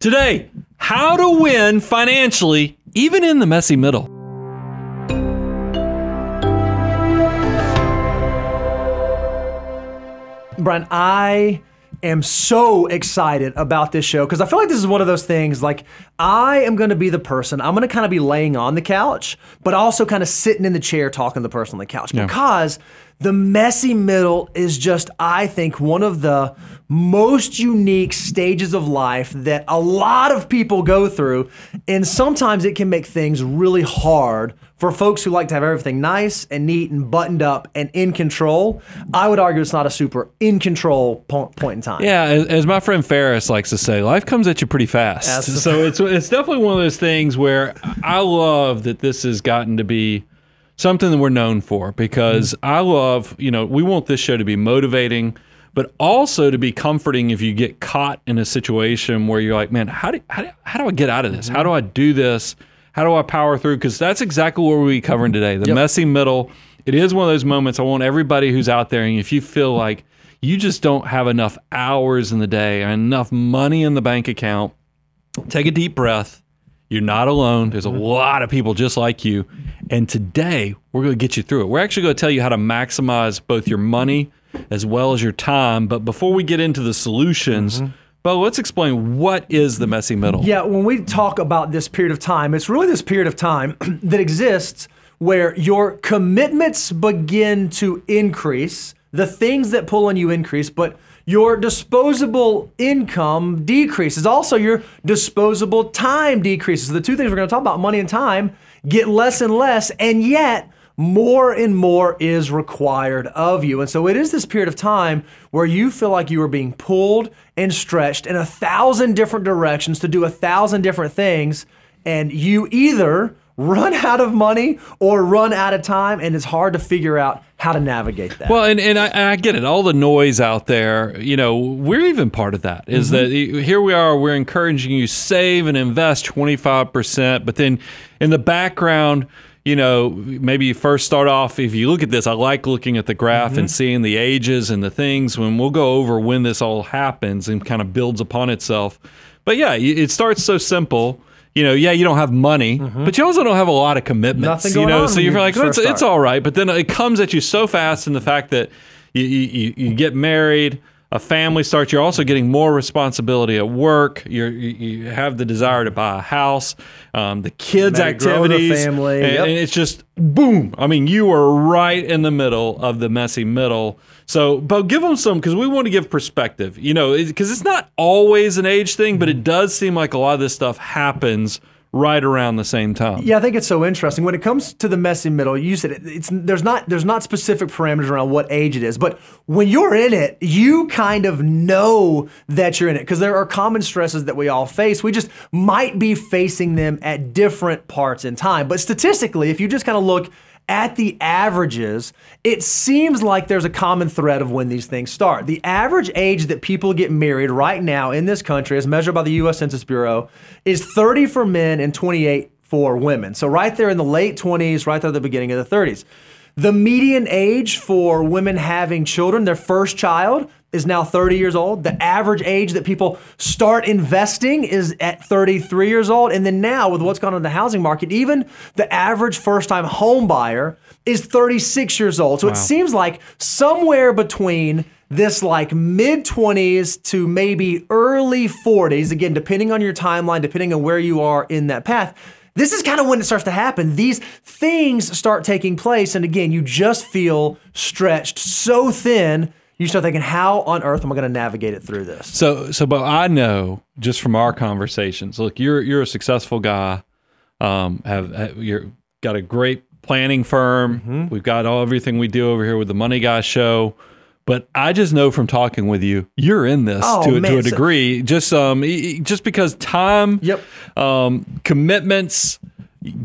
Today, how to win financially, even in the messy middle. Brian, I am so excited about this show because I feel like this is one of those things like I am going to be the person, I'm going to kind of be laying on the couch, but also kind of sitting in the chair talking to the person on the couch because the messy middle is just, I think, one of the most unique stages of life that a lot of people go through. And sometimes it can make things really hard for folks who like to have everything nice and neat and buttoned up and in control. I would argue it's not a super in control point in time. Yeah, as my friend Ferris likes to say, life comes at you pretty fast. So it's definitely one of those things where I love that this has gotten to be something that we're known for because I love, we want this show to be motivating, but also to be comforting if you get caught in a situation where you're like, man, how do I get out of this? How do I do this? How do I power through? Because that's exactly what we'll be covering today. The messy middle. It is one of those moments I want everybody who's out there, and if you feel like you just don't have enough hours in the day or enough money in the bank account, take a deep breath. You're not alone. There's a lot of people just like you. And today, we're going to get you through it. We're actually going to tell you how to maximize both your money as well as your time. But before we get into the solutions, Bo, let's explain what is the messy middle. Yeah, when we talk about this period of time, it's really this period of time that exists where your commitments begin to increase, the things that pull on you increase, but your disposable income decreases. Also, your disposable time decreases. The two things we're going to talk about, money and time, get less and less, and yet more and more is required of you. And so it is this period of time where you feel like you are being pulled and stretched in 1,000 different directions to do 1,000 different things, and you either run out of money or run out of time, and it's hard to figure out how to navigate that. Well, and I get it. All the noise out there, we're even part of that, is that here we are, we're encouraging you save and invest 25%, but then in the background, maybe you first start off, if you look at this, I like looking at the graph and seeing the ages and the things when we'll go over when this all happens and kind of builds upon itself. But yeah, it starts so simple. You don't have money, but you also don't have a lot of commitments. Nothing going on. So you're like, it's all right. But then it comes at you so fast in the fact that you get married, a family starts. You're also getting more responsibility at work. You have the desire to buy a house, the kids' activities, grow the family, and it's just boom. I mean, you are right in the middle of the messy middle. So, Bo, give them some, because we want to give perspective, because it's not always an age thing, but it does seem like a lot of this stuff happens right around the same time. Yeah, I think it's so interesting. When it comes to the messy middle, you said there's not specific parameters around what age it is, but when you're in it, you kind of know that you're in it because there are common stresses that we all face. We just might be facing them at different parts in time. But statistically, if you just kind of look at the averages, it seems like there's a common thread of when these things start. The average age that people get married right now in this country, as measured by the U.S. Census Bureau, is 30 for men and 28 for women. So right there in the late 20s, right there at the beginning of the 30s. The median age for women having children, their first child, is now 30 years old. The average age that people start investing is at 33 years old. And then now, with what's gone on in the housing market, even the average first-time home buyer is 36 years old. So It seems like somewhere between this like mid-20s to maybe early 40s, again, depending on your timeline, depending on where you are in that path, this is kind of when it starts to happen. These things start taking place. And again, you just feel stretched so thin, you start thinking, how on earth am I going to navigate it through this? So, but I know just from our conversations, look, you're a successful guy. You're got a great planning firm. We've got everything we do over here with the Money Guy Show. But I just know from talking with you, you're in this to a degree. Just because time, commitments,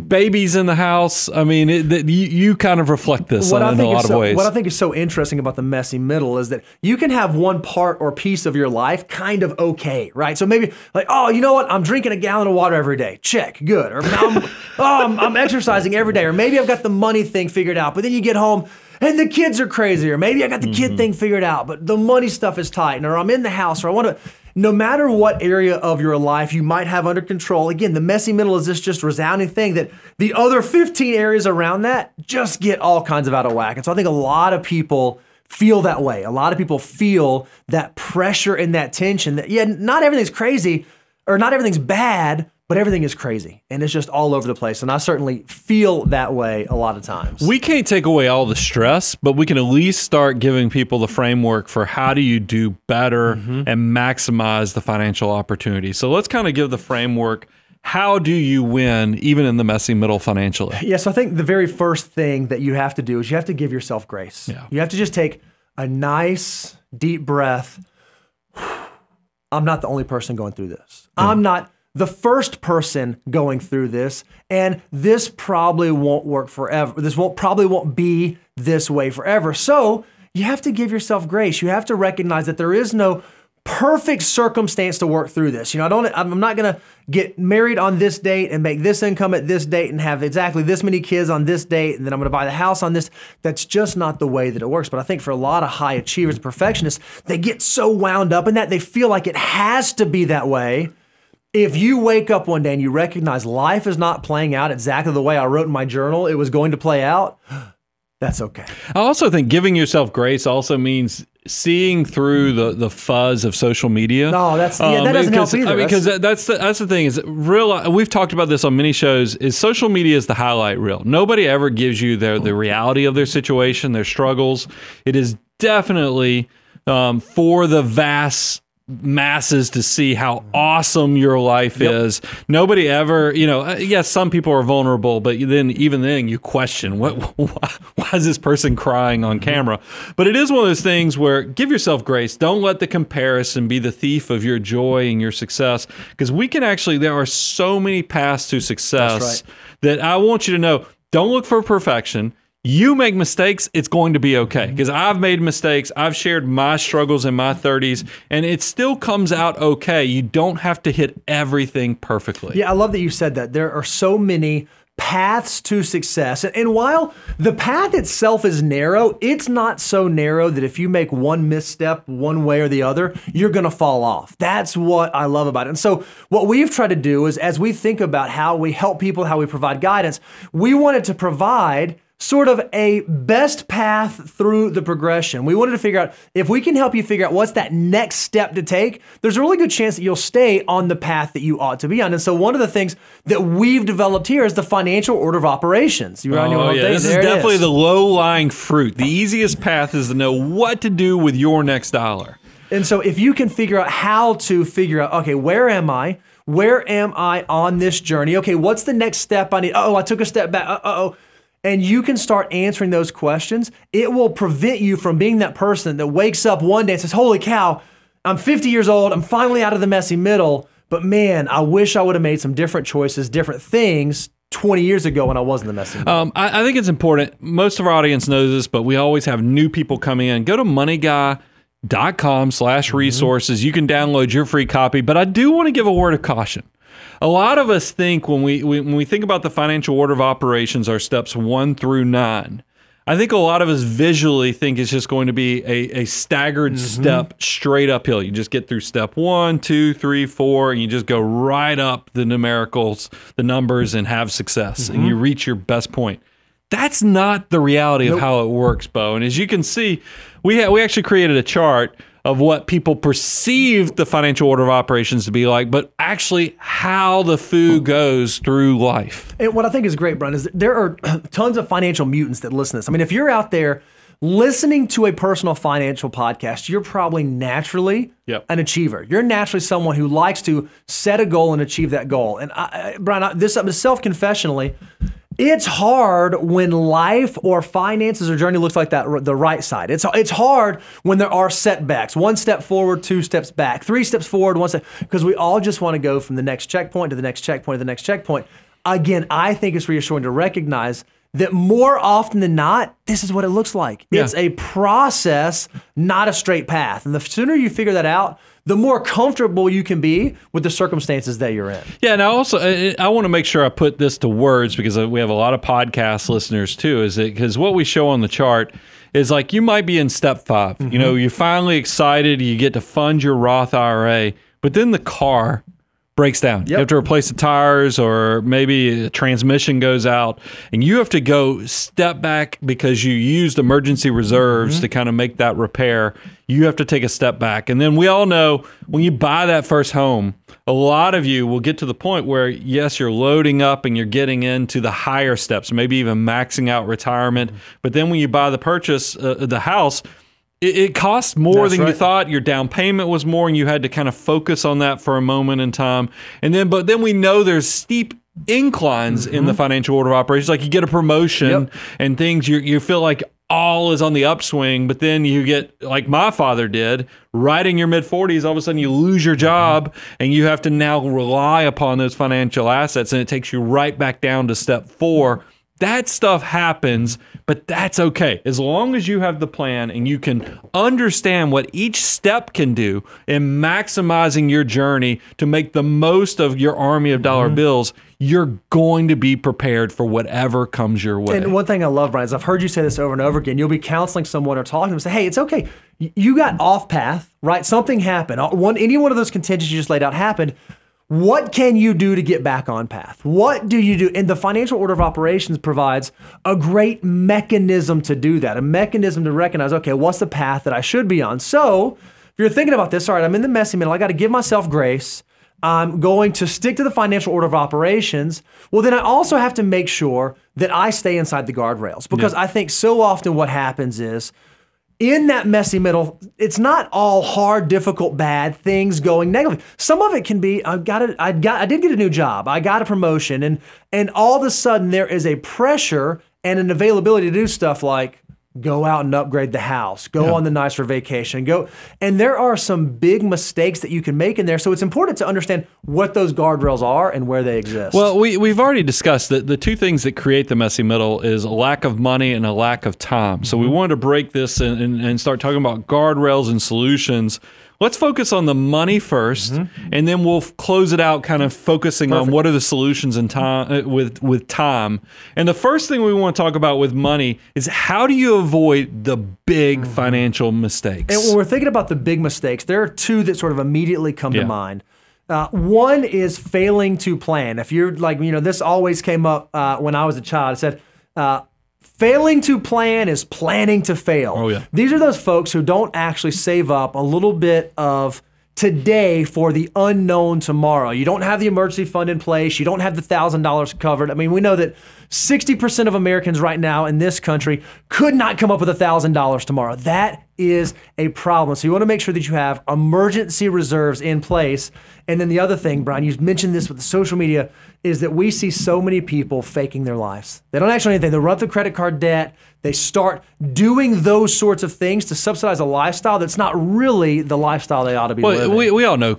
babies in the house. I mean, you kind of reflect this in a lot of ways. What I think is so interesting about the messy middle is that you can have one part or piece of your life kind of okay, right? So maybe like, oh, you know what? I'm drinking a gallon of water every day. Check, good. Or I'm exercising every day. Or maybe I've got the money thing figured out. But then you get home and the kids are crazy. Or maybe I got the kid thing figured out, but the money stuff is tight. Or I'm in the house, or I want to. no matter what area of your life you might have under control, again, the messy middle is this just resounding thing that the other 15 areas around that just get all kinds of out of whack. And so I think a lot of people feel that way. A lot of people feel that pressure and that tension that, yeah, not everything's crazy or not everything's bad, but everything is crazy and it's just all over the place. And I certainly feel that way a lot of times. We can't take away all the stress, but we can at least start giving people the framework for how do you do better and maximize the financial opportunity. So let's kind of give the framework. How do you win even in the messy middle financially? Yeah, so I think the very first thing that you have to do is you have to give yourself grace. Yeah. You have to just take a nice deep breath. I'm not the only person going through this. I'm not the first person going through this, and this probably won't work forever. Probably won't be this way forever. So you have to give yourself grace. You have to recognize that there is no perfect circumstance to work through this. You know, I'm not going to get married on this date and make this income at this date and have exactly this many kids on this date, and then I'm going to buy the house on this. That's just not the way that it works. But I think for a lot of high achievers and perfectionists, they get so wound up in that they feel like it has to be that way. If you wake up one day and you recognize life is not playing out exactly the way I wrote in my journal it was going to play out, that's okay. I also think giving yourself grace also means seeing through the fuzz of social media. No, that doesn't help either. Because that's the thing is we've talked about this on many shows, is social media is the highlight reel. Nobody ever gives you the reality of their situation, their struggles. It is definitely for the vast masses to see how awesome your life is. Nobody ever, yes, some people are vulnerable, but even then you question, why is this person crying on camera? But it is one of those things where give yourself grace. Don't let the comparison be the thief of your joy and your success, because there are so many paths to success that I want you to know, don't look for perfection. You make mistakes, it's going to be okay. Because I've made mistakes. I've shared my struggles in my 30s, and it still comes out okay. You don't have to hit everything perfectly. Yeah, I love that you said that. There are so many paths to success. And while the path itself is narrow, it's not so narrow that if you make one misstep one way or the other, you're going to fall off. That's what I love about it. And so what we've tried to do is, as we think about how we help people, how we provide guidance, we wanted to provide sort of a best path through the progression. We wanted to figure out, if we can help you figure out what's that next step to take, there's a really good chance that you'll stay on the path that you ought to be on. And so one of the things that we've developed here is the financial order of operations. This is definitely the low-lying fruit. The easiest path is to know what to do with your next dollar. And so if you can figure out how to figure out, okay, where am I? Where am I on this journey? Okay, what's the next step I need? Oh, I took a step back. And you can start answering those questions. It will prevent you from being that person that wakes up one day and says, holy cow, I'm 50 years old. I'm finally out of the messy middle. But man, I wish I would have made some different choices, different things 20 years ago when I was in the messy middle. I think it's important. Most of our audience knows this, but we always have new people coming in. Go to moneyguy.com/resources. You can download your free copy. But I do want to give a word of caution. A lot of us think when we think about the financial order of operations, our steps 1 through 9. I think a lot of us visually think it's just going to be a staggered step straight uphill. You just get through step 1, 2, 3, 4, and you just go right up the numericals, the numbers, and have success, and you reach your best point. That's not the reality of how it works, Bo. And as you can see, we actually created a chart of what people perceive the financial order of operations to be like, but actually how the foo goes through life. And what I think is great, Brian, is that there are tons of financial mutants that listen to this. I mean, if you're out there listening to a personal financial podcast, you're probably naturally an achiever. You're naturally someone who likes to set a goal and achieve that goal. And Brian, this self-confessionally, it's hard when life or finances or journey looks like that, the right side. It's hard when there are setbacks. 1 step forward, 2 steps back, 3 steps forward, 1 step, because we all just want to go from the next checkpoint to the next checkpoint to the next checkpoint. Again, I think it's reassuring to recognize that more often than not, this is what it looks like. Yeah. It's a process, not a straight path. And the sooner you figure that out, the more comfortable you can be with the circumstances that you're in. Yeah, and I want to make sure I put this to words, because we have a lot of podcast listeners too, because what we show on the chart is like you might be in step 5. You know, you're finally excited, you get to fund your Roth IRA, but then the car breaks down. Yep. You have to replace the tires, or maybe a transmission goes out, and you have to go step back because you used emergency reserves to kind of make that repair. You have to take a step back. And then we all know when you buy that first home, a lot of you will get to the point where, yes, you're loading up and you're getting into the higher steps, maybe even maxing out retirement. But then when you buy the house, it costs more than you thought. Your down payment was more, and you had to kind of focus on that for a moment in time. But then we know there's steep inclines in the financial order of operations. Like you get a promotion and things, you feel like all is on the upswing, but then you get, like my father did, right in your mid-40s, all of a sudden you lose your job and you have to now rely upon those financial assets, and it takes you right back down to step 4. That stuff happens, but that's okay. As long as you have the plan and you can understand what each step can do in maximizing your journey to make the most of your army of dollar bills, you're going to be prepared for whatever comes your way. And one thing I love, Brian, is I've heard you say this over and over again. You'll be counseling someone or talking to them and say, hey, it's okay. You got off path, right? Something happened. Any one of those contingencies you just laid out happened. What can you do to get back on path? What do you do? And the financial order of operations provides a great mechanism to do that, a mechanism to recognize, okay, what's the path that I should be on? So if you're thinking about this, all right, I'm in the messy middle. I got to give myself grace. I'm going to stick to the financial order of operations. Well, then I also have to make sure that I stay inside the guardrails, because I think so often what happens is, in that messy middle, it's not all hard, difficult, bad things going negatively. Some of it can be, I did get a new job, I got a promotion, and all of a sudden there is a pressure and an availability to do stuff like go out and upgrade the house, go on the nicer vacation, and there are some big mistakes that you can make in there. So it's important to understand what those guardrails are and where they exist. Well, we've already discussed that the two things that create the messy middle is a lack of money and a lack of time. So we wanted to break this and start talking about guardrails and solutions. Let's focus on the money first, and then we'll close it out kind of focusing on what are the solutions in time with time. And the first thing we want to talk about with money is, how do you avoid the big financial mistakes? And when we're thinking about the big mistakes, there are two that sort of immediately come to mind. One is failing to plan. If you're like, this always came up when I was a child. It said, failing to plan is planning to fail. Oh, yeah. These are those folks who don't actually save up a little bit of today for the unknown tomorrow. You don't have the emergency fund in place. You don't have the $1,000 covered. I mean, we know that 60% of Americans right now in this country could not come up with $1,000 tomorrow. That is a problem. So you want to make sure that you have emergency reserves in place. And then the other thing, Brian, you mentioned this with the social media, is that we see so many people faking their lives. They don't actually do anything. They run up the credit card debt. They start doing those sorts of things to subsidize a lifestyle that's not really the lifestyle they ought to be living. We all know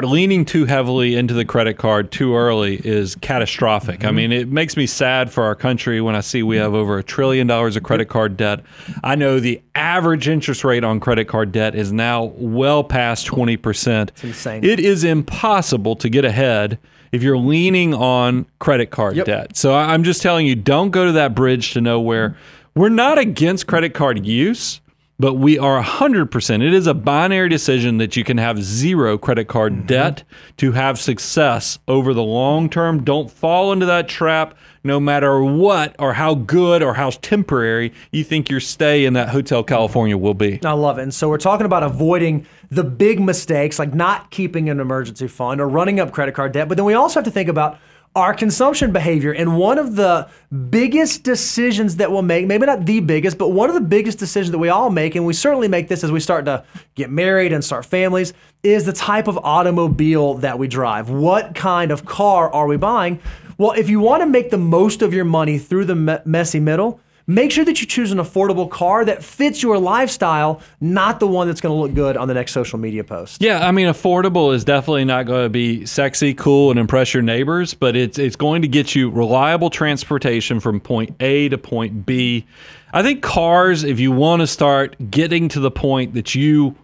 leaning too heavily into the credit card too early is catastrophic. I mean, it makes me sad for our country when I see we have over $1 trillion of credit card debt. I know the average interest rate on credit card debt is now well past 20%. It's insane. It is impossible to get ahead if you're leaning on credit card debt. So I'm just telling you, don't go to that bridge to nowhere. We're not against credit card use, but we are 100%. It is a binary decision that you can have zero credit card debt to have success over the long term. Don't fall into that trap, no matter what or how good or how temporary you think your stay in that Hotel California will be. I love it. And so we're talking about avoiding the big mistakes, like not keeping an emergency fund or running up credit card debt. But then we also have to think about our consumption behavior. And one of the biggest decisions that we'll make, maybe not the biggest, but one of the biggest decisions that we all make, and we certainly make this as we start to get married and start families, is the type of automobile that we drive. What kind of car are we buying? Well, if you want to make the most of your money through the messy middle, make sure that you choose an affordable car that fits your lifestyle, not the one that's going to look good on the next social media post. Yeah, I mean, affordable is definitely not going to be sexy, cool, and impress your neighbors, but it's going to get you reliable transportation from point A to point B. I think cars, if you want to start getting to the point that you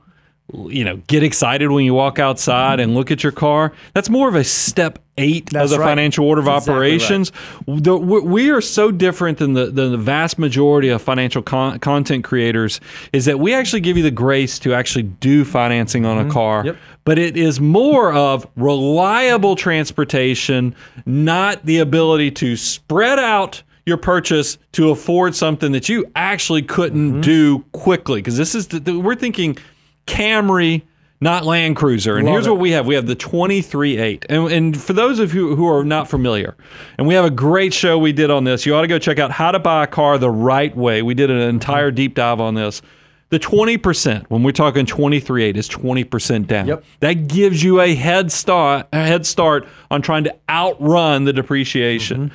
get excited when you walk outside and look at your car. That's more of a step 8 of the financial order of operations. Right. We are so different than the vast majority of financial content creators, is that we actually give you the grace to actually do financing on a car. Yep. But it is more of reliable transportation, not the ability to spread out your purchase to afford something that you actually couldn't do quickly. Because this is we're thinking Camry, not Land Cruiser. And here's what we have. We have the 23.8. And for those of you who are not familiar, and we have a great show we did on this, you ought to go check out How to Buy a Car the Right Way. We did an entire deep dive on this. The 20%, when we're talking 23.8, is 20% down. Yep. That gives you a head start on trying to outrun the depreciation.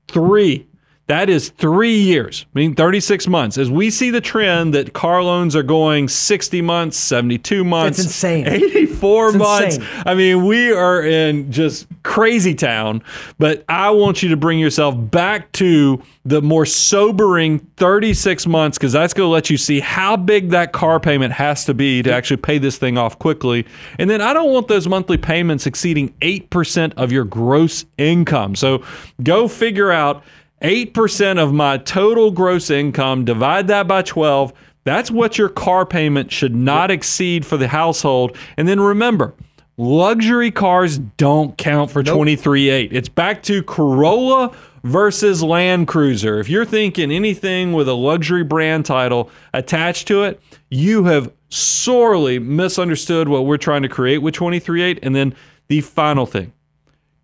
3, that is 3 years, meaning 36 months. As we see the trend that car loans are going 60 months, 72 months. It's insane. 84 months. Insane. I mean, we are in just crazy town. But I want you to bring yourself back to the more sobering 36 months, because that's going to let you see how big that car payment has to be to actually pay this thing off quickly. And then I don't want those monthly payments exceeding 8% of your gross income. So go figure out 8% of my total gross income, divide that by 12. That's what your car payment should not exceed for the household. And then remember, luxury cars don't count for 23.8. It's back to Corolla versus Land Cruiser. If you're thinking anything with a luxury brand title attached to it, you have sorely misunderstood what we're trying to create with 23.8. And then the final thing,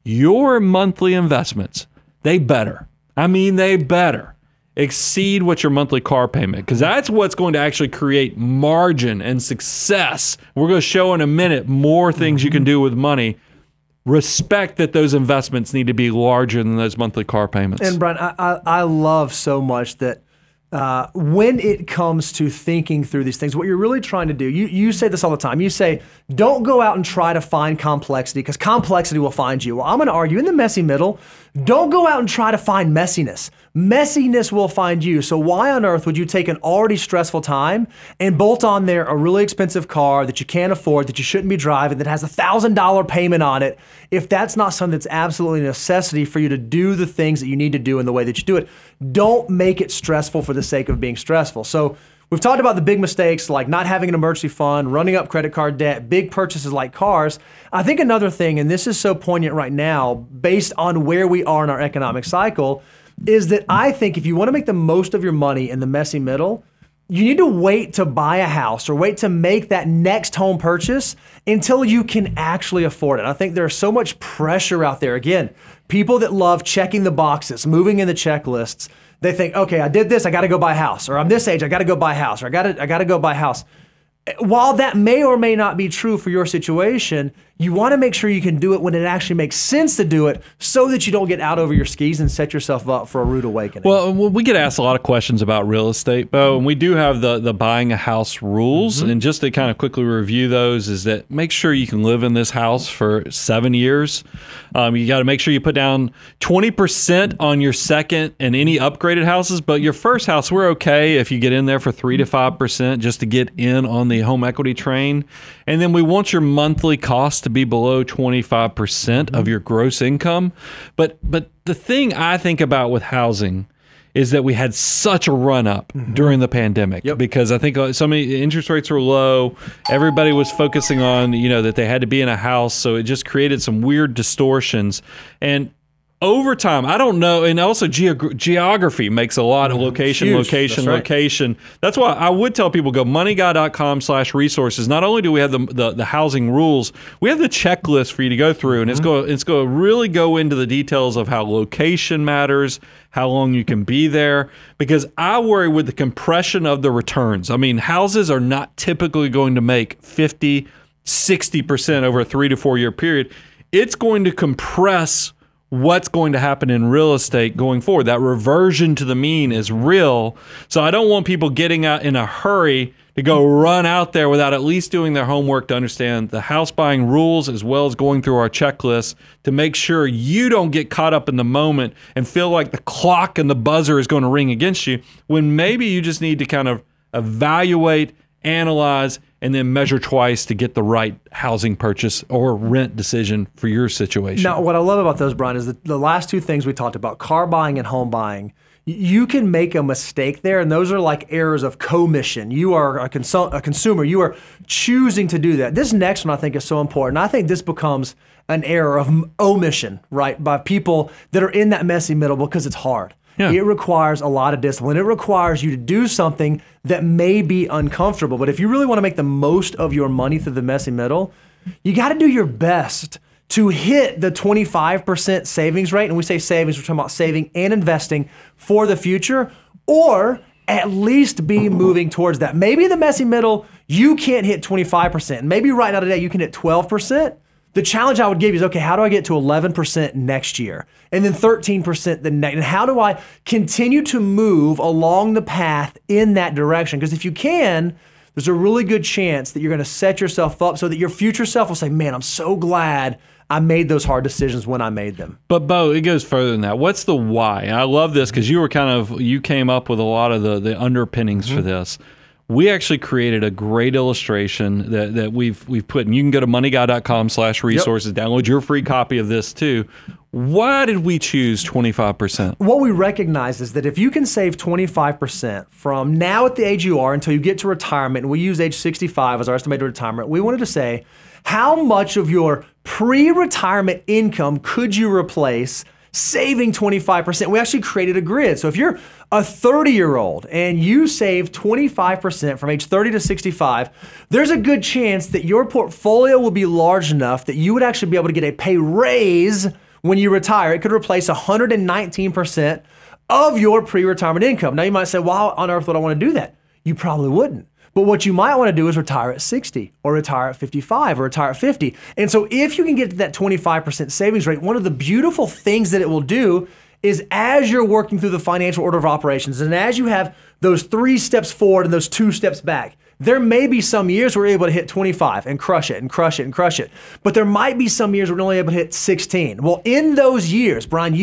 your monthly investments, they better exceed what your monthly car payment, because that's what's going to actually create margin and success. We're going to show in a minute more things you can do with money. Respect that those investments need to be larger than those monthly car payments. And Brian, I love so much that when it comes to thinking through these things, what you're really trying to do, you say this all the time. You say, don't go out and try to find complexity, because complexity will find you. Well, I'm going to argue in the messy middle, don't go out and try to find messiness. Messiness will find you. So why on earth would you take an already stressful time and bolt on there a really expensive car that you can't afford, that you shouldn't be driving, that has $1,000 payment on it, if that's not something that's absolutely a necessity for you to do the things that you need to do in the way that you do it? Don't make it stressful for the sake of being stressful. So we've talked about the big mistakes like not having an emergency fund, running up credit card debt, big purchases like cars. I think another thing, and this is so poignant right now based on where we are in our economic cycle, is that I think if you want to make the most of your money in the messy middle, you need to wait to buy a house or wait to make that next home purchase until you can actually afford it. I think there's so much pressure out there. Again, people that love checking the boxes, moving in the checklists, they think, okay, I did this, I got to go buy a house, or I'm this age, I got to go buy a house, or I got to go buy a house. While that may or may not be true for your situation, you want to make sure you can do it when it actually makes sense to do it, so that you don't get out over your skis and set yourself up for a rude awakening. Well, we get asked a lot of questions about real estate, Bo, and we do have the buying a house rules. And just to kind of quickly review those, is that make sure you can live in this house for 7 years. You got to make sure you put down 20% on your second and any upgraded houses, but your first house, we're okay if you get in there for 3 to 5% just to get in on the home equity train. And then we want your monthly cost to be below 25% of your gross income. But the thing I think about with housing is that we had such a run up during the pandemic because I think so many interest rates were low. Everybody was focusing on, that they had to be in a house. So it just created some weird distortions. And over time, I don't know, and also geography makes a lot of location. That's why I would tell people, go moneyguy.com/resources. Not only do we have the housing rules, we have the checklist for you to go through, and it's going to really go into the details of how location matters, how long you can be there, because I worry with the compression of the returns. I mean, houses are not typically going to make 50, 60% over a 3 to 4 year period. It's going to compress what's going to happen in real estate going forward. That reversion to the mean is real. So I don't want people getting out in a hurry to go run out there without at least doing their homework to understand the house buying rules, as well as going through our checklist to make sure you don't get caught up in the moment and feel like the clock and the buzzer is going to ring against you, when maybe you just need to kind of evaluate, analyze, and then measure twice to get the right housing purchase or rent decision for your situation. Now, what I love about those, Brian, is that the last two things we talked about, car buying and home buying, you can make a mistake there, and those are like errors of commission. You are a consumer. You are choosing to do that. This next one I think is so important. I think this becomes an error of omission, right, by people that are in that messy middle because it's hard. Yeah. It requires a lot of discipline. It requires you to do something that may be uncomfortable. But if you really want to make the most of your money through the messy middle, you got to do your best to hit the 25% savings rate. And we say savings, we're talking about saving and investing for the future, or at least be moving towards that. Maybe in the messy middle, you can't hit 25%. Maybe right now today, you can hit 12%. The challenge I would give you is, okay, how do I get to 11% next year? And then 13% the next? And how do I continue to move along the path in that direction? Because if you can, there's a really good chance that you're going to set yourself up so that your future self will say, man, I'm so glad I made those hard decisions when I made them. But Bo, it goes further than that. What's the why? And I love this because you came up with a lot of the underpinnings for this. We actually created a great illustration that we've put, and you can go to moneyguy.com/resources, download your free copy of this too. Why did we choose 25%? What we recognize is that if you can save 25% from now at the age you are until you get to retirement, and we use age 65 as our estimated retirement, we wanted to say, how much of your pre-retirement income could you replace saving 25%? We actually created a grid. So if you're a 30-year-old and you save 25% from age 30 to 65, there's a good chance that your portfolio will be large enough that you would actually be able to get a pay raise when you retire. It could replace 119% of your pre-retirement income. Now you might say, why on earth would I want to do that? You probably wouldn't. But what you might want to do is retire at 60 or retire at 55 or retire at 50. And so if you can get to that 25% savings rate, one of the beautiful things that it will do is as you're working through the financial order of operations and as you have those 3 steps forward and those 2 steps back, there may be some years where you're able to hit 25 and crush it and crush it and crush it. But there might be some years where you're only able to hit 16. Well, in those years, Brian,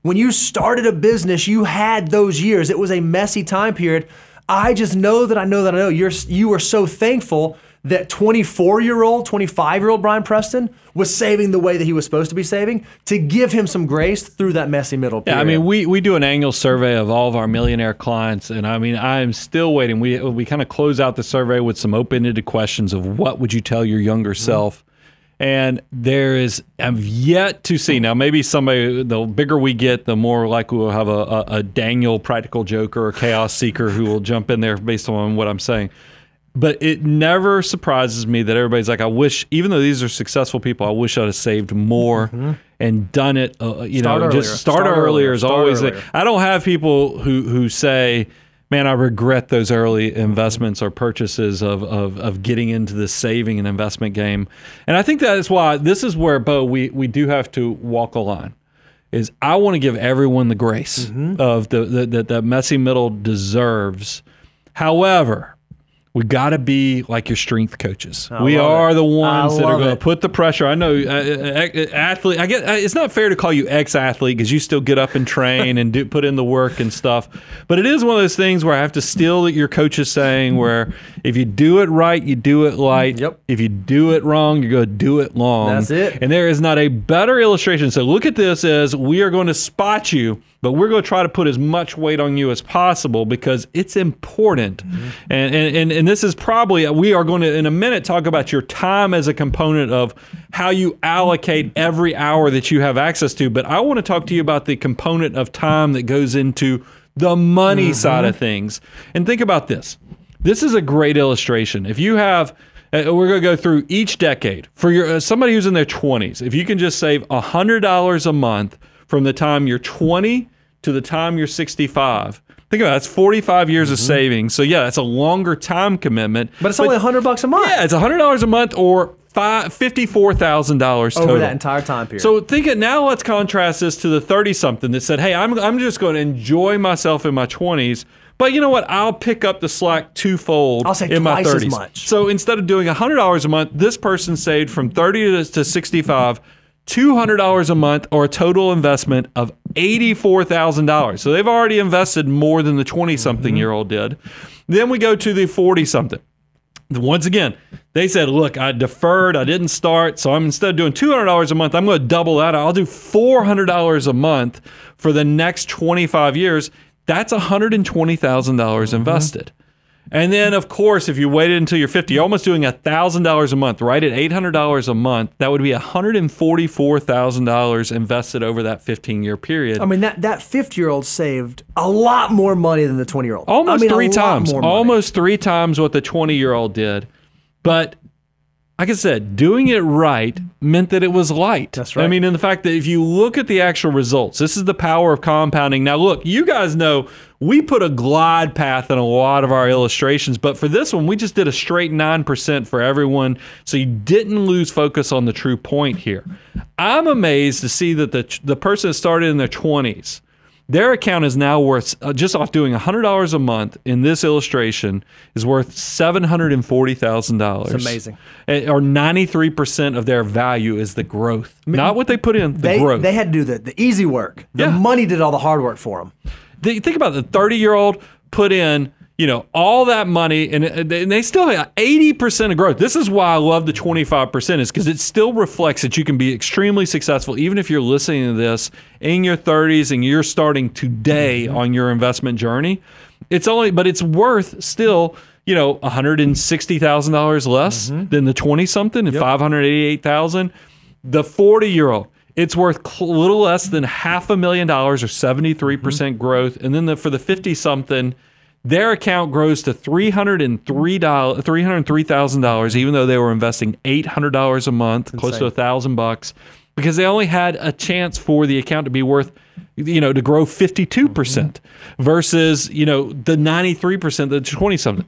when you started a business, you had those years. It was a messy time period. I just know that I know you are so thankful that 24-year-old, 25-year-old Brian Preston was saving the way that he was supposed to be saving to give him some grace through that messy middle period. Yeah, I mean, we do an annual survey of all of our millionaire clients, and I mean, I'm still waiting. We kind of close out the survey with some open-ended questions of what would you tell your younger self? And I've yet to see, now maybe somebody, the bigger we get, the more likely we'll have a Daniel practical joker or chaos seeker who will jump in there based on what I'm saying. But it never surprises me that everybody's like, I wish, even though these are successful people, I wish I'd have saved more and done it, start earlier is always, I don't have people who say, man, I regret those early investments or purchases of getting into the saving and investment game. And I think that is why this is where, Bo, we do have to walk a line. Is I want to give everyone the grace of that messy middle deserves. However, we got to be like your strength coaches. We are the ones that are going to put the pressure. I know athlete. I get it's not fair to call you ex-athlete because you still get up and train and put in the work and stuff. But it is one of those things where I have to steal your coach's saying, where if you do it right, you do it light. Yep. If you do it wrong, you're going to do it long. That's it. And there is not a better illustration. So look at this as we are going to spot you, but we're going to try to put as much weight on you as possible because it's important. And this is probably, we are going to, in a minute, talk about your time as a component of how you allocate every hour that you have access to. But I want to talk to you about the component of time that goes into the money side of things. And think about this. This is a great illustration. If you have, we're going to go through each decade. For somebody who's in their 20s, if you can just save $100 a month from the time you're 20 to the time you're 65, think about it, that's 45 years of savings. So yeah, that's a longer time commitment. But it's only $100 a month. Yeah, it's $100 a month or $54,000 total. Over that entire time period. So now let's contrast this to the 30-something that said, hey, I'm just going to enjoy myself in my 20s. But you know what? I'll pick up the slack twofold in my 30s. As much. So instead of doing $100 a month, this person saved from 30 to 65, $200 a month, or a total investment of $84,000. So they've already invested more than the 20-something-year-old did. Then we go to the 40-something. Once again, they said, look, I deferred, I didn't start, so I'm instead of doing $200 a month, I'm going to double that. I'll do $400 a month for the next 25 years. That's $120,000 invested. And then, of course, if you waited until you're 50, you're almost doing $1,000 a month, right? At $800 a month, that would be $144,000 invested over that 15-year period. I mean, that 50-year-old saved a lot more money than the 20-year-old. Almost three times. Almost 3 times what the 20-year-old did. But like I said, doing it right meant that it was light. That's right. I mean, and the fact that if you look at the actual results, this is the power of compounding. Now, look, you guys know we put a glide path in a lot of our illustrations, but for this one, we just did a straight 9% for everyone, so you didn't lose focus on the true point here. I'm amazed to see that the person that started in their 20s, their account is now worth, just off doing $100 a month in this illustration, is worth $740,000. It's amazing. Or 93% of their value is the growth. Not what they put in, the growth. They had to do the easy work. The money did all the hard work for them. Think about the 30-year-old put in, all that money, and they still have 80% of growth. This is why I love the 25%, is because it still reflects that you can be extremely successful, even if you're listening to this in your 30s and you're starting today on your investment journey. But it's worth still, $160,000 less than the 20-something and $588,000. The 40-year-old. It's worth a little less than $500,000 or 73% growth. And then for the 50-something, their account grows to $303,000, even though they were investing $800 a month, close to $1,000, because they only had a chance for the account to be worth, to grow 52% versus, the 93%, the 20-something.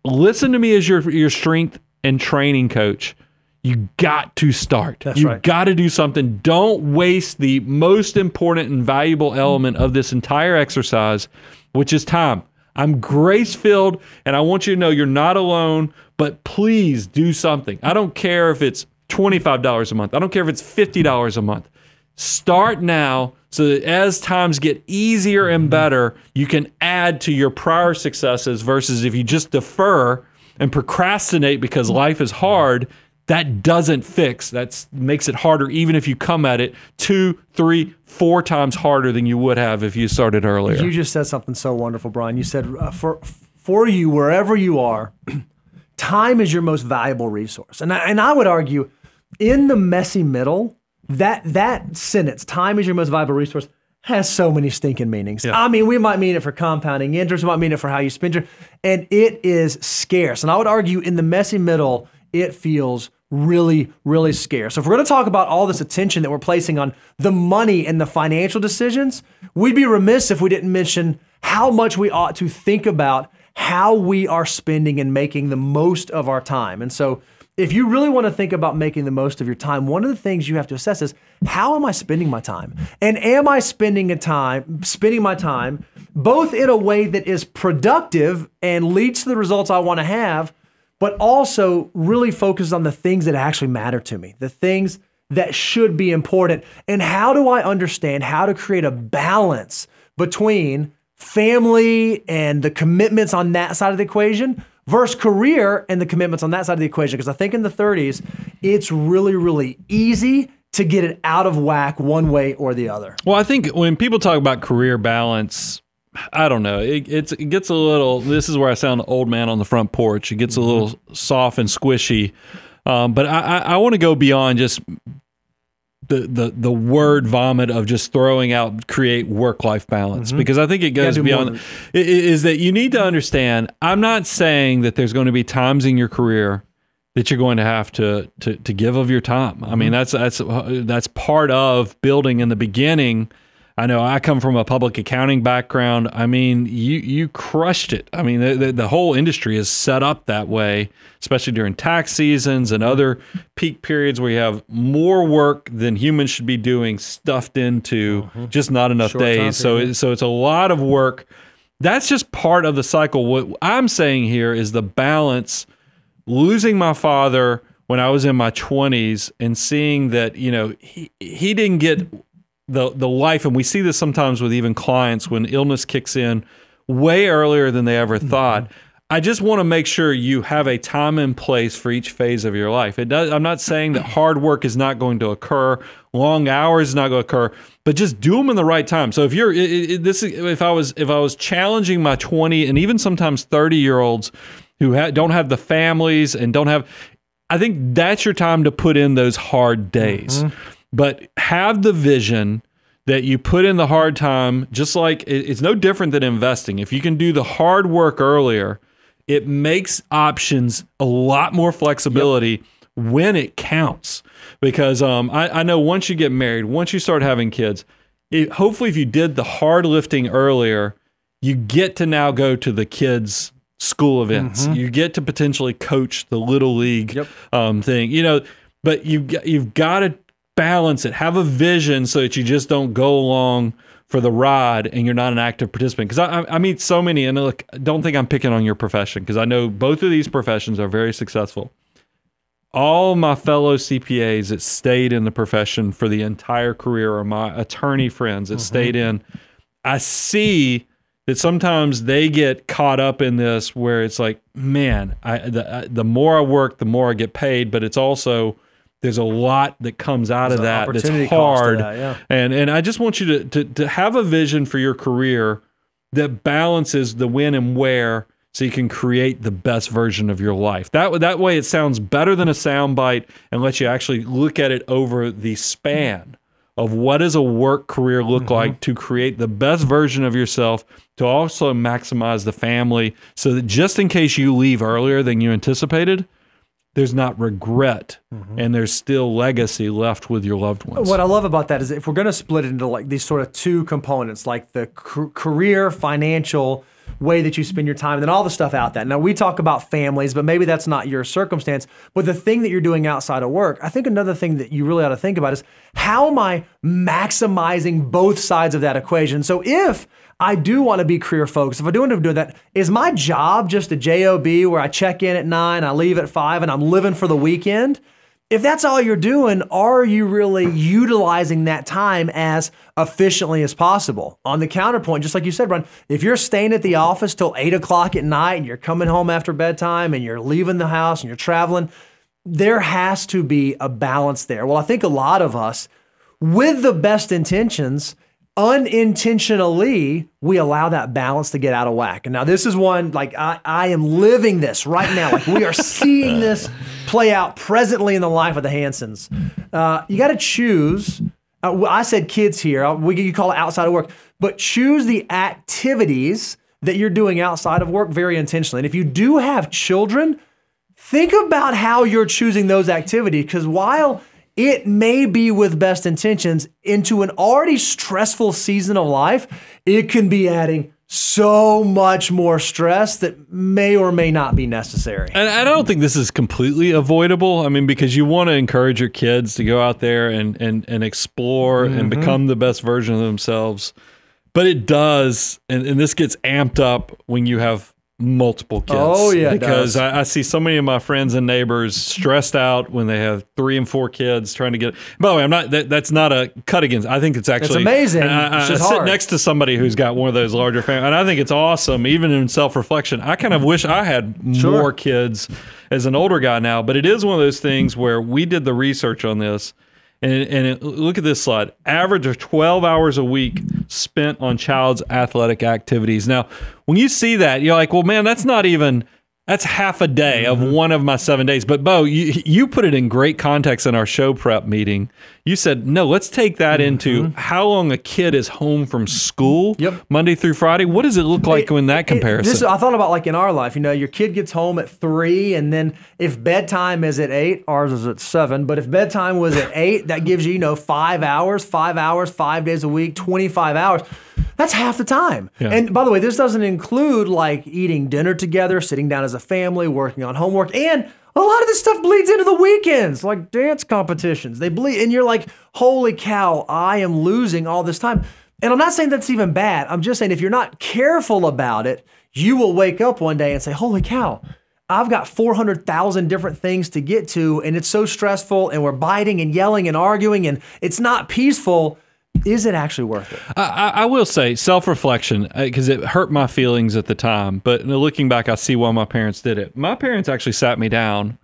Listen to me as your strength and training coach. You got to start. That's right. You got to do something. Don't waste the most important and valuable element of this entire exercise, which is time. I'm grace-filled, and I want you to know you're not alone, but please do something. I don't care if it's $25 a month. I don't care if it's $50 a month. Start now so that as times get easier and better, you can add to your prior successes versus if you just defer and procrastinate because life is hard. That doesn't fix. That makes it harder, even if you come at it 2, 3, 4 times harder than you would have if you started earlier. You just said something so wonderful, Brian. You said for you, wherever you are, time is your most valuable resource. And I would argue, in the messy middle, that sentence, time is your most valuable resource, has so many stinking meanings. Yeah. I mean, we might mean it for compounding interest, we might mean it for how you spend and it is scarce. And I would argue, in the messy middle, it feels really, really scarce. So if we're going to talk about all this attention that we're placing on the money and the financial decisions, we'd be remiss if we didn't mention how much we ought to think about how we are spending and making the most of our time. And so if you really want to think about making the most of your time, one of the things you have to assess is, how am I spending my time? And am I spending my time both in a way that is productive and leads to the results I want to have, but also really focus on the things that actually matter to me, the things that should be important. And how do I understand how to create a balance between family and the commitments on that side of the equation versus career and the commitments on that side of the equation? Because I think in the 30s, it's really, really easy to get it out of whack one way or the other. Well, I think when people talk about career balance, I don't know. It gets a little, this is where I sound old man on the front porch. It gets a little soft and squishy. But I want to go beyond just the word vomit of just throwing out create work-life balance, because I think it goes beyond. Is that you need to understand, I'm not saying that there's going to be times in your career that you're going to have to give of your time. I mean, that's part of building in the beginning. I know I come from a public accounting background. I mean, you crushed it. I mean, the whole industry is set up that way, especially during tax seasons and other peak periods where you have more work than humans should be doing stuffed into just not enough days. So it's a lot of work. That's just part of the cycle. What I'm saying here is the balance. Losing my father when I was in my 20s and seeing that, he didn't get the life, and we see this sometimes with even clients when illness kicks in way earlier than they ever thought. I just want to make sure you have a time and place for each phase of your life. I'm not saying that hard work is not going to occur, long hours is not going to occur, but just do them in the right time. So if I was challenging my 20 and even sometimes 30-year-olds who don't have the families and don't have, I think that's your time to put in those hard days. But have the vision that you put in the hard time, just like it's no different than investing. If you can do the hard work earlier, it makes options a lot more flexibility when it counts. Because I know once you get married, once you start having kids, hopefully if you did the hard lifting earlier, you get to now go to the kids' school events. You get to potentially coach the little league thing, but you've got to balance it. Have a vision so that you just don't go along for the ride and you're not an active participant. Because I meet so many, and look, don't think I'm picking on your profession, because I know both of these professions are very successful. All my fellow CPAs that stayed in the profession for the entire career, or my attorney friends that stayed in, I see that sometimes they get caught up in this where it's like, man, the more I work, the more I get paid, but it's also, there's a lot that comes out of that that's hard. And I just want you to have a vision for your career that balances the when and where, so you can create the best version of your life. That way it sounds better than a soundbite, and lets you actually look at it over the span of what does a work career look like to create the best version of yourself, to also maximize the family, so that just in case you leave earlier than you anticipated, there's not regret, and there's still legacy left with your loved ones. What I love about that is if we're going to split it into like these sort of two components, like the career, financial way that you spend your time, and then all the stuff out that. Now, we talk about families, but maybe that's not your circumstance. But the thing that you're doing outside of work, I think another thing that you really ought to think about is, how am I maximizing both sides of that equation? So if I do want to be career focused, if I do want to do that, is my job just a job where I check in at 9, I leave at 5, and I'm living for the weekend? If that's all you're doing, are you really utilizing that time as efficiently as possible? On the counterpoint, just like you said, Ron, if you're staying at the office till 8 o'clock at night and you're coming home after bedtime and you're leaving the house and you're traveling, there has to be a balance there. Well, I think a lot of us, with the best intentions, unintentionally, we allow that balance to get out of whack. And now this is one, like I am living this right now. Like we are seeing this play out presently in the life of the Hansons. You got to choose. I said kids here. You call it outside of work, but choose the activities that you're doing outside of work very intentionally. And if you do have children, think about how you're choosing those activities, because while it may be with best intentions, into an already stressful season of life, it can be adding so much more stress that may or may not be necessary. And I don't think this is completely avoidable. I mean, because you want to encourage your kids to go out there and explore and become the best version of themselves. But it does, and this gets amped up when you have multiple kids. Oh yeah, because I see so many of my friends and neighbors stressed out when they have 3 and 4 kids trying to get. By the way, I'm not. That's not a cut against. I think it's actually amazing. I sit next to somebody who's got one of those larger families, and I think it's awesome. Even in self-reflection, I kind of wish I had more kids as an older guy now. But it is one of those things where we did the research on this. And look at this slide. Average of 12 hours a week spent on child's athletic activities. Now, when you see that, you're like, well, man, that's half a day of one of my 7 days. But Bo, you put it in great context in our show prep meeting. You said, no, let's take that into how long a kid is home from school, Monday through Friday. What does it look like in that comparison? I thought about like in our life, your kid gets home at 3, and then if bedtime is at 8, ours is at 7, but if bedtime was at 8, that gives you, 5 hours, 5 days a week, 25 hours. That's half the time. Yeah. And by the way, this doesn't include like eating dinner together, sitting down as a family, working on homework, and a lot of this stuff bleeds into the weekends, like dance competitions. They bleed, and you're like, holy cow, I am losing all this time. And I'm not saying that's even bad. I'm just saying if you're not careful about it, you will wake up one day and say, holy cow, I've got 400,000 different things to get to, and it's so stressful, and we're biting and yelling and arguing, and it's not peaceful. is it actually worth it? I will say self-reflection, because it hurt my feelings at the time. But looking back, I see why my parents did it. My parents actually sat me down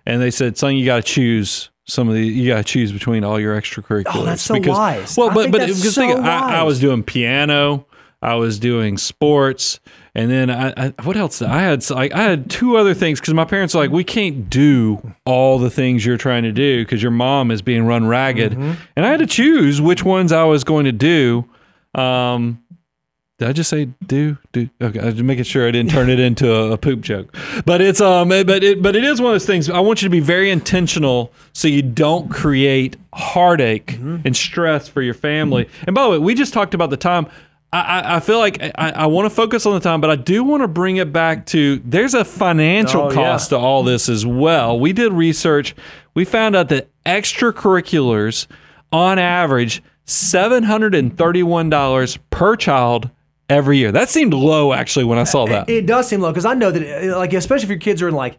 and they said, son, you got to choose you got to choose between all your extracurriculars. Oh, that's so wise. Well, I was doing piano, I was doing sports, and then I what else? I had two other things, because my parents were like, we can't do all the things you're trying to do because your mom is being run ragged. And I had to choose which ones I was going to do. Did I just say do? Okay, I was making sure I didn't turn it into a poop joke. But it's but it is one of those things. I want you to be very intentional so you don't create heartache and stress for your family. And by the way, we just talked about the time. I feel like I want to focus on the time, but I do want to bring it back to there's a financial cost to all this as well. We did research. We found out that extracurriculars, on average, $731 per child every year. That seemed low, actually, when I saw that. It does seem low, because I know that, like, especially if your kids are in like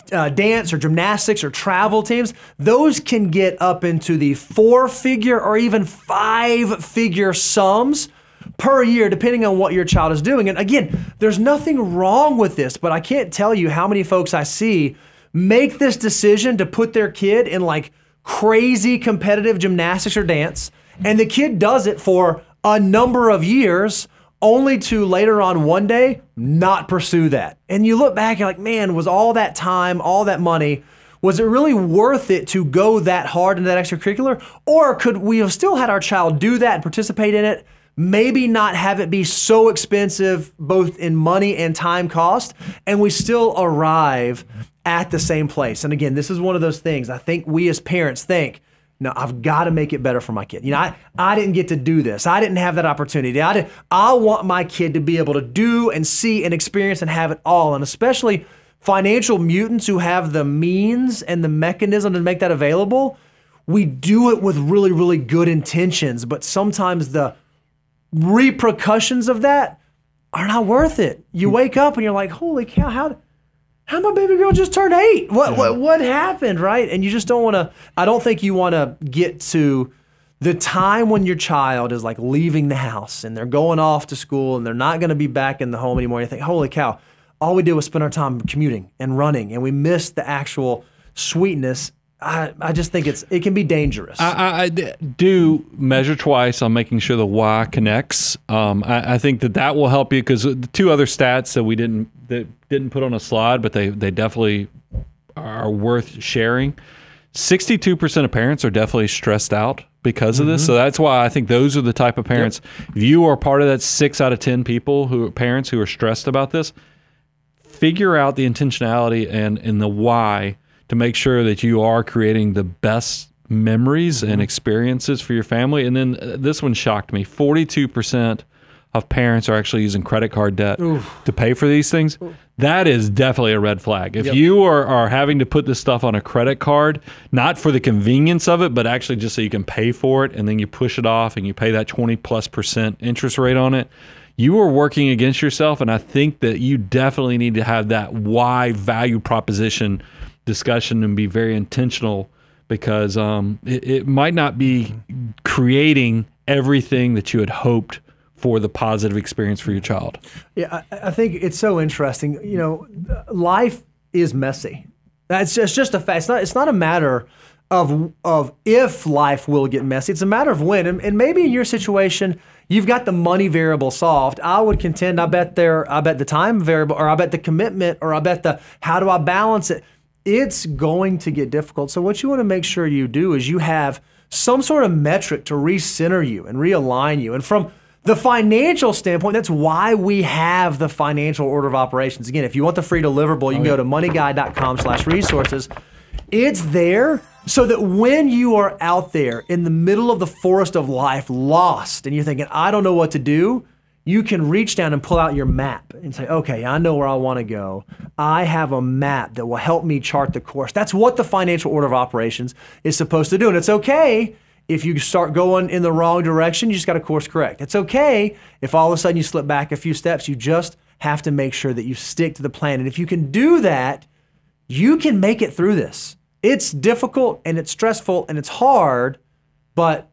dance or gymnastics or travel teams, those can get up into the 4-figure or even 5-figure sums per year, depending on what your child is doing. And again, there's nothing wrong with this, but I can't tell you how many folks I see make this decision to put their kid in like crazy competitive gymnastics or dance, and the kid does it for a number of years, only to later on one day not pursue that. And you look back, you're like, man, was all that time, all that money, was it really worth it to go that hard into that extracurricular? Or could we have still had our child do that and participate in it, maybe not have it be so expensive, both in money and time cost, and we still arrive at the same place? And again, this is one of those things I think we as parents think, no, I've got to make it better for my kid. You know, I didn't get to do this. I didn't have that opportunity. I want my kid to be able to do and see and experience and have it all. And especially financial mutants who have the means and the mechanism to make that available, we do it with really, really good intentions, but sometimes the repercussions of that are not worth it. You wake up and you're like, holy cow, how my baby girl just turned 8? What happened, right? And you just don't want to, I don't think you want to get to the time when your child is like leaving the house and they're going off to school and they're not going to be back in the home anymore. And you think, holy cow, all we did was spend our time commuting and running, and we missed the actual sweetness. I just think it can be dangerous. I do measure twice on making sure the why connects. I think that will help you, because the two other stats that we didn't put on a slide, but they definitely are worth sharing. 62% of parents are definitely stressed out because of this. So that's why I think those are the type of parents. If you are part of that 6 out of 10 parents who are stressed about this, figure out the intentionality and the why, to make sure that you are creating the best memories and experiences for your family. And then this one shocked me. 42% of parents are actually using credit card debt to pay for these things. That is definitely a red flag. If you are having to put this stuff on a credit card, not for the convenience of it, but actually just so you can pay for it, and then you push it off and you pay that 20+% interest rate on it, you are working against yourself. And I think that you definitely need to have that why value proposition discussion and be very intentional, because it might not be creating everything that you had hoped for the positive experience for your child. Yeah, I think it's so interesting. You know, life is messy. It's just a fact. It's not a matter of if life will get messy. It's a matter of when. And maybe in your situation, you've got the money variable solved. I would contend, I bet the time variable, or I bet the commitment, or I bet the how do I balance it. It's going to get difficult. So what you want to make sure you do is you have some sort of metric to recenter you and realign you. And from the financial standpoint, that's why we have the financial order of operations. Again, if you want the free deliverable, you can go to moneyguy.com/resources. It's there so that when you are out there in the middle of the forest of life, lost, and you're thinking, I don't know what to do, you can reach down and pull out your map and say, okay, I know where I want to go. I have a map that will help me chart the course. That's what the financial order of operations is supposed to do. And it's okay if you start going in the wrong direction, you just got to course correct. It's okay if all of a sudden you slip back a few steps. You just have to make sure that you stick to the plan. And if you can do that, you can make it through this. It's difficult and it's stressful and it's hard, but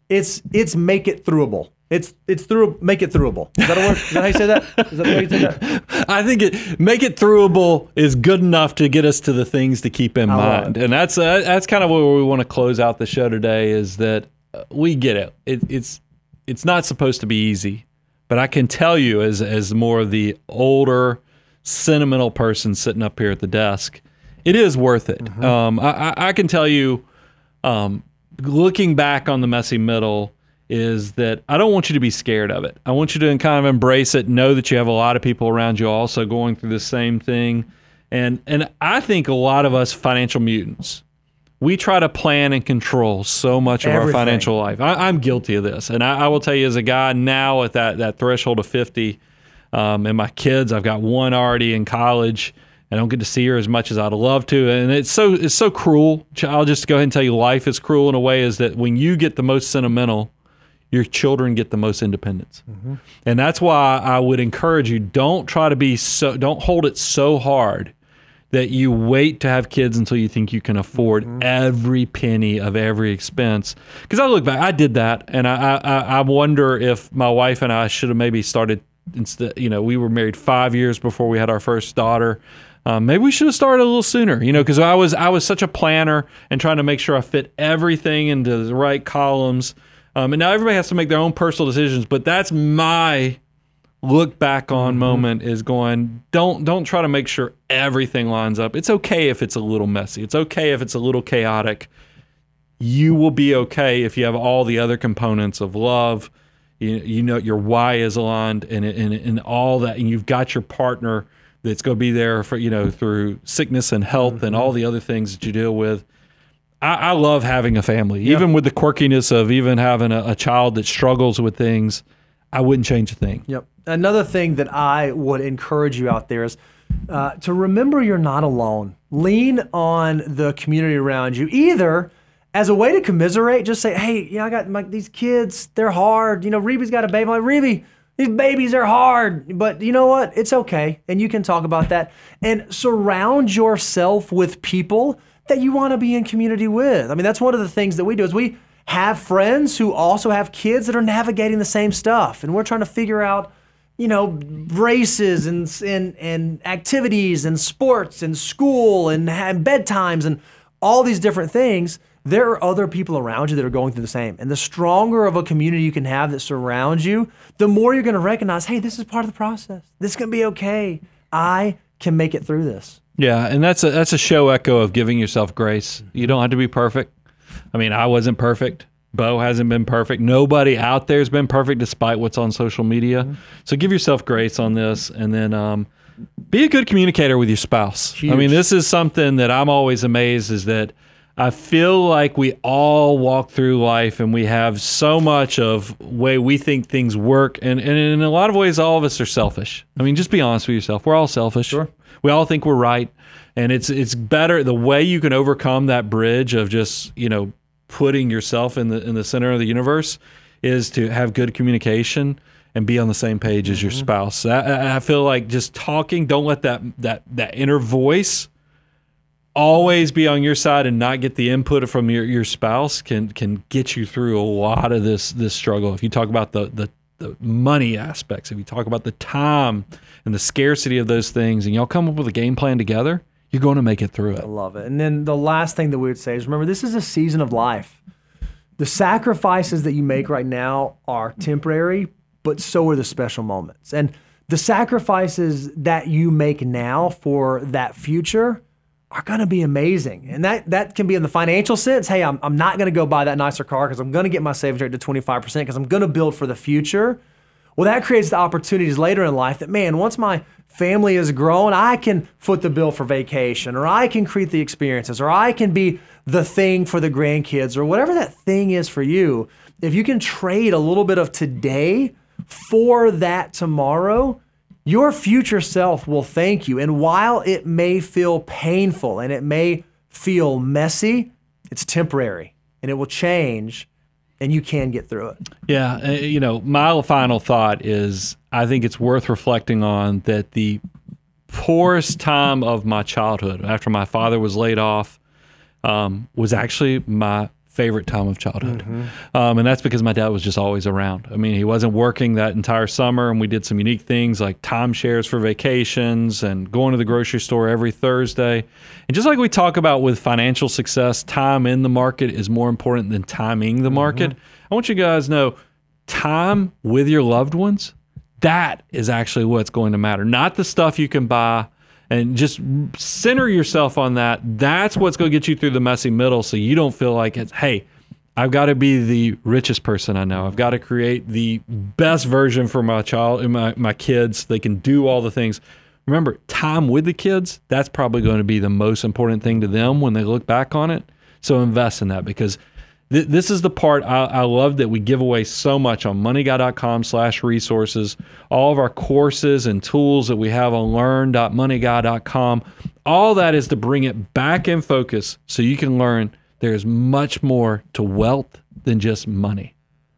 It's make it throughable. It's make it throughable. Is that a word? Is that how you say that? Is that the way you say that? I think make it throughable is good enough to get us to the things to keep in mind. And that's kind of where we want to close out the show today, is that we get it. It's not supposed to be easy, but I can tell you as more of the older, sentimental person sitting up here at the desk, it is worth it. Mm-hmm. I can tell you, looking back on the messy middle, is that I don't want you to be scared of it. I want you to kind of embrace it, know that you have a lot of people around you also going through the same thing. And I think a lot of us financial mutants, we try to plan and control so much of our financial life. I'm guilty of this. And I will tell you, as a guy now at that threshold of 50, and my kids, I've got one already in college. I don't get to see her as much as I'd love to. And it's so cruel. I'll just go ahead and tell you, life is cruel in a way, is that when you get the most sentimental, your children get the most independence. Mm-hmm. And that's why I would encourage you, don't hold it so hard that you wait to have kids until you think you can afford every penny of every expense. Because I look back, I did that, and I wonder if my wife and I should have maybe started, instead, we were married 5 years before we had our first daughter. Maybe we should have started a little sooner, because I was such a planner and trying to make sure I fit everything into the right columns. And now everybody has to make their own personal decisions, but that's my look back on moment, is going, don't try to make sure everything lines up. It's okay if it's a little messy. It's okay if it's a little chaotic. You will be okay if you have all the other components of love. Your why is aligned and all that, and you've got your partner that's going to be there for, through sickness and health and all the other things that you deal with. I love having a family, even with the quirkiness of even having a child that struggles with things. I wouldn't change a thing. Yep. Another thing that I would encourage you out there is to remember you're not alone. Lean on the community around you, either as a way to commiserate, just say, hey, I got these kids, they're hard. Reeby's got a baby. I'm like, Reeby, these babies are hard, but you know what? It's okay. And you can talk about that. And surround yourself with people that you want to be in community with. I mean, that's one of the things that we do, is we have friends who also have kids that are navigating the same stuff. And we're trying to figure out, races and activities and sports and school and bedtimes and all these different things. There are other people around you that are going through the same. And the stronger of a community you can have that surrounds you, the more you're going to recognize, hey, this is part of the process. This is going to be okay. I can make it through this. Yeah, and that's a show echo of giving yourself grace. You don't have to be perfect. I mean, I wasn't perfect. Bo hasn't been perfect. Nobody out there has been perfect, despite what's on social media. So give yourself grace on this, and then be a good communicator with your spouse. Huge. I mean, this is something that I'm always amazed, is that I feel like we all walk through life and we have so much of way we think things work. And in a lot of ways, all of us are selfish. I mean, just be honest with yourself. We're all selfish. Sure. We all think we're right. And it's better, the way you can overcome that bridge of just, putting yourself in the center of the universe, is to have good communication and be on the same page as your spouse. I feel like just talking, don't let that inner voice always be on your side and not get the input from your spouse can get you through a lot of this struggle. If you talk about the money aspects, if you talk about the time and the scarcity of those things, and y'all come up with a game plan together, you're going to make it through it. I love it. And then the last thing that we would say is, remember, this is a season of life. The sacrifices that you make right now are temporary, but so are the special moments. And the sacrifices that you make now for that future are going to be amazing. And that can be in the financial sense. Hey, I'm not going to go buy that nicer car because I'm going to get my savings rate to 25% because I'm going to build for the future. Well, that creates the opportunities later in life that, man, once my family is grown, I can foot the bill for vacation, or I can create the experiences, or I can be the thing for the grandkids, or whatever that thing is for you. If you can trade a little bit of today for that tomorrow, your future self will thank you. And while it may feel painful and it may feel messy, it's temporary and it will change, and you can get through it. Yeah. My final thought is, I think it's worth reflecting on that the poorest time of my childhood, after my father was laid off, was actually my favorite time of childhood. And that's because my dad was just always around. I mean, he wasn't working that entire summer, and we did some unique things like timeshares for vacations and going to the grocery store every Thursday. And just like we talk about with financial success, time in the market is more important than timing the market. I want you guys to know time with your loved ones, that is actually what's going to matter, not the stuff you can buy. And just center yourself on that. That's what's going to get you through the messy middle, so you don't feel like it's, hey, I've got to be the richest person I know. I've got to create the best version for my child and my kids. They can do all the things. Remember, time with the kids, that's probably going to be the most important thing to them when they look back on it. So invest in that, because this is the part I love that we give away so much on moneyguy.com/resources. All of our courses and tools that we have on learn.moneyguy.com. All that is to bring it back in focus so you can learn there's much more to wealth than just money.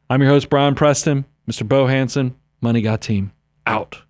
I'm your host, Brian Preston, Mr. Bo Hansen, Money Guy team, out.